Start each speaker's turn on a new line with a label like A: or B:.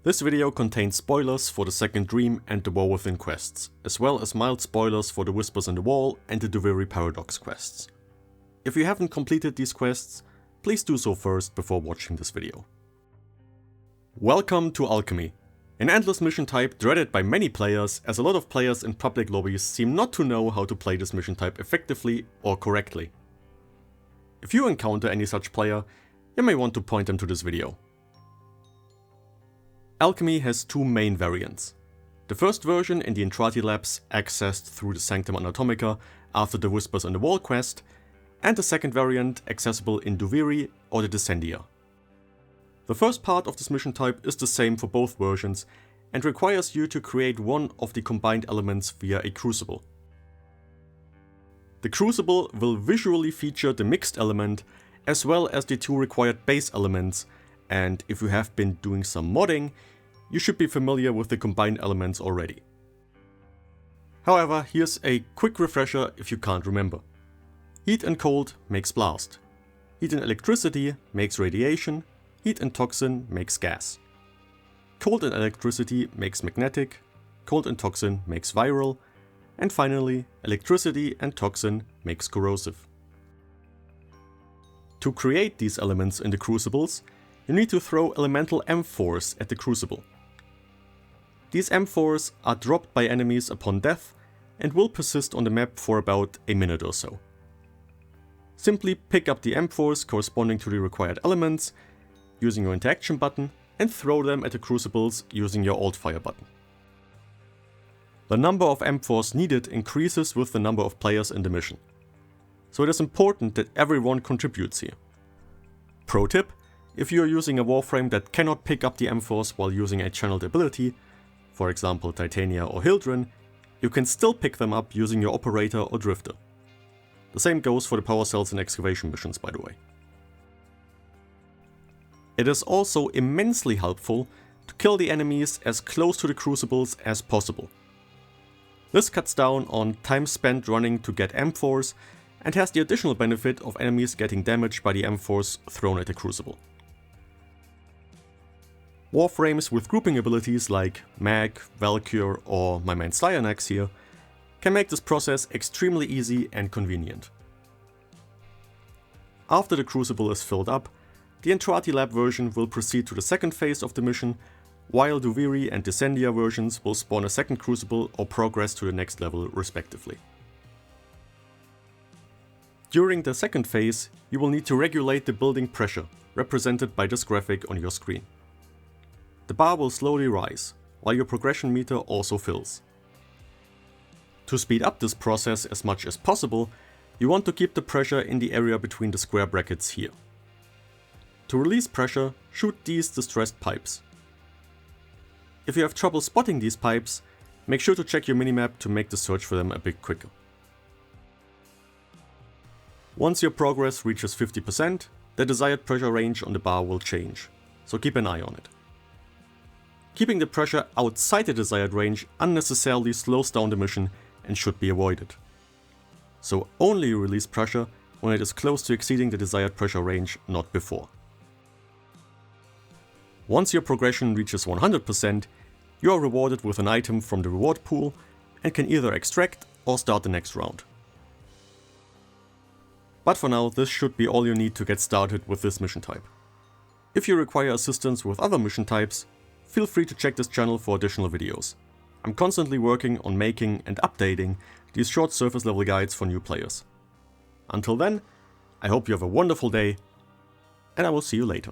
A: This video contains spoilers for the Second Dream and the War Within quests, as well as mild spoilers for the Whispers in the Wall and the Duviri Paradox quests. If you haven't completed these quests, please do so first before watching this video. Welcome to Alchemy, an endless mission type dreaded by many players, as a lot of players in public lobbies seem not to know how to play this mission type effectively or correctly. If you encounter any such player, you may want to point them to this video. Alchemy has two main variants. The first version in the Entrati Labs accessed through the Sanctum Anatomica after the Whispers in the Wall quest, and the second variant accessible in Duviri or the Descendia. The first part of this mission type is the same for both versions and requires you to create one of the combined elements via a crucible. The crucible will visually feature the mixed element as well as the two required base elements, and if you have been doing some modding, you should be familiar with the combined elements already. However, here's a quick refresher if you can't remember. Heat and cold makes blast. Heat and electricity makes radiation. Heat and toxin makes gas. Cold and electricity makes magnetic. Cold and toxin makes viral. And finally, electricity and toxin makes corrosive. To create these elements in the crucibles, you need to throw elemental M4s at the crucible. These M4s are dropped by enemies upon death and will persist on the map for about a minute or so. Simply pick up the M4s corresponding to the required elements using your interaction button and throw them at the crucibles using your alt fire button. The number of M4s needed increases with the number of players in the mission, so it is important that everyone contributes here. Pro tip: if you are using a Warframe that cannot pick up the M4s while using a channeled ability, for example Titania or Hildren, you can still pick them up using your Operator or Drifter. The same goes for the power cells and excavation missions, by the way. It is also immensely helpful to kill the enemies as close to the crucibles as possible. This cuts down on time spent running to get M4s and has the additional benefit of enemies getting damaged by the M4s thrown at the crucible. Warframes with grouping abilities like Mag, Valkyr or my main Styanax here can make this process extremely easy and convenient. After the crucible is filled up, the Entrati Lab version will proceed to the second phase of the mission, while Duviri and Descendia versions will spawn a second crucible or progress to the next level respectively. During the second phase, you will need to regulate the building pressure, represented by this graphic on your screen. The bar will slowly rise, while your progression meter also fills. To speed up this process as much as possible, you want to keep the pressure in the area between the square brackets here. To release pressure, shoot these distressed pipes. If you have trouble spotting these pipes, make sure to check your minimap to make the search for them a bit quicker. Once your progress reaches 50%, the desired pressure range on the bar will change, so keep an eye on it. Keeping the pressure outside the desired range unnecessarily slows down the mission and should be avoided. So only release pressure when it is close to exceeding the desired pressure range, not before. Once your progression reaches 100%, you are rewarded with an item from the reward pool and can either extract or start the next round. But for now, this should be all you need to get started with this mission type. If you require assistance with other mission types, feel free to check this channel for additional videos. I'm constantly working on making and updating these short surface level guides for new players. Until then, I hope you have a wonderful day, and I will see you later.